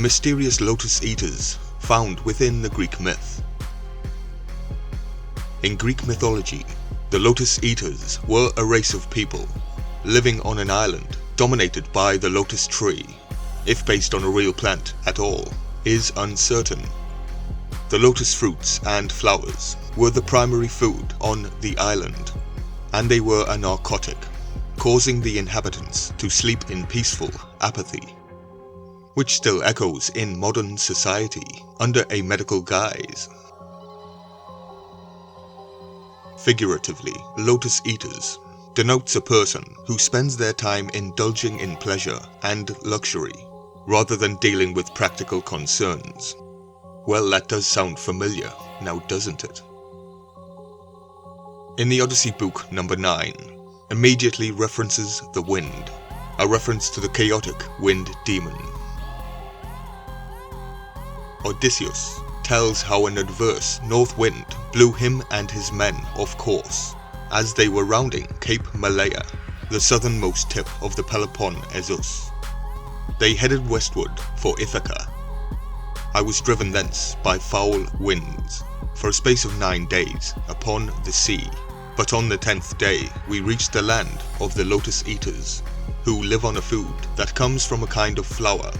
mysterious Lotus Eaters found within the Greek myth. In Greek mythology, the Lotus Eaters were a race of people living on an island dominated by the lotus tree. If based on a real plant at all, is uncertain. The lotus fruits and flowers were the primary food on the island, and they were a narcotic, causing the inhabitants to sleep in peaceful apathy, which still echoes in modern society under a medical guise. Figuratively, Lotus Eaters denotes a person who spends their time indulging in pleasure and luxury, rather than dealing with practical concerns. Well, that does sound familiar, now doesn't it? In the Odyssey book number 9, immediately references the wind, a reference to the chaotic wind demon. Odysseus tells how an adverse north wind blew him and his men off course as they were rounding Cape Malea, the southernmost tip of the Peloponnesus. They headed westward for Ithaca. I was driven thence by foul winds for a space of 9 days upon the sea, but on the 10th day we reached the land of the Lotus Eaters, who live on a food that comes from a kind of flower.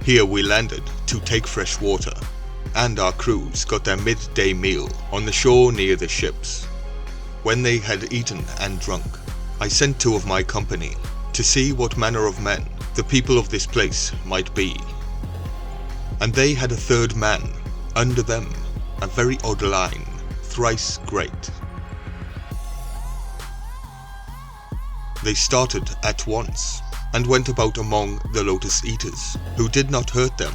Here we landed to take fresh water, and our crews got their midday meal on the shore near the ships. When they had eaten and drunk, I sent 2 of my company to see what manner of men the people of this place might be. And they had a 3rd man under them, a very odd line, thrice great. They started at once, and went about among the Lotus Eaters, who did not hurt them,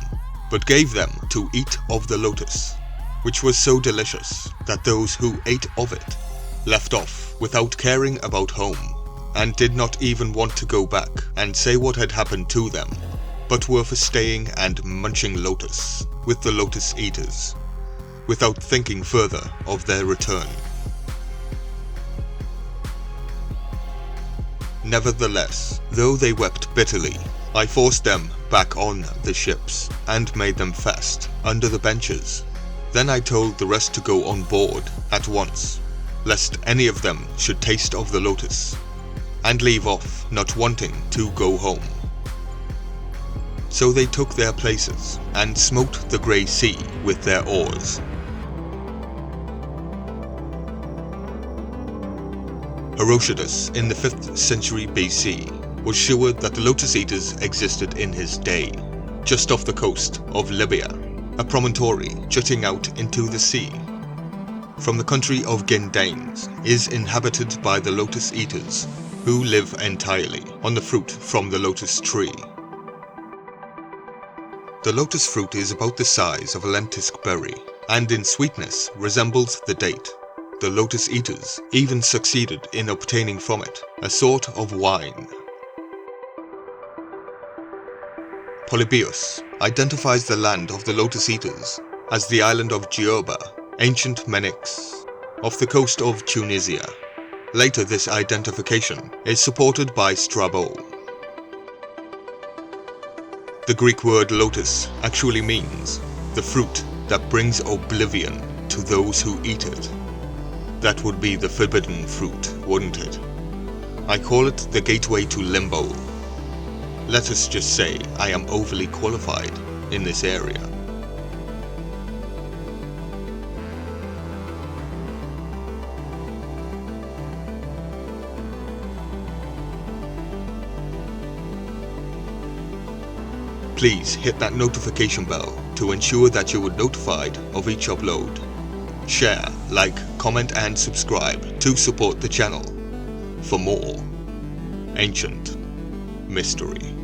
but gave them to eat of the lotus, which was so delicious that those who ate of it left off without caring about home, and did not even want to go back and say what had happened to them, but were for staying and munching lotus with the Lotus Eaters, without thinking further of their return. Nevertheless, though they wept bitterly, I forced them back on the ships, and made them fast under the benches. Then I told the rest to go on board at once, lest any of them should taste of the lotus, and leave off, not wanting to go home. So they took their places, and smote the grey sea with their oars. Herodotus, in the 5th century BC, was sure that the Lotus Eaters existed in his day, just off the coast of Libya, a promontory jutting out into the sea. From the country of Gendanes is inhabited by the Lotus Eaters, who live entirely on the fruit from the lotus tree. The lotus fruit is about the size of a lentisk berry, and in sweetness resembles the date. The Lotus Eaters even succeeded in obtaining from it a sort of wine. Polybius identifies the land of the Lotus Eaters as the island of Gioba, ancient Menix, off the coast of Tunisia. Later this identification is supported by Strabo. The Greek word lotus actually means the fruit that brings oblivion to those who eat it. That would be the forbidden fruit, wouldn't it? I call it the gateway to limbo. Let us just say I am overly qualified in this area. Please hit that notification bell to ensure that you are notified of each upload. Share, like, comment and subscribe to support the channel for more ancient mystery.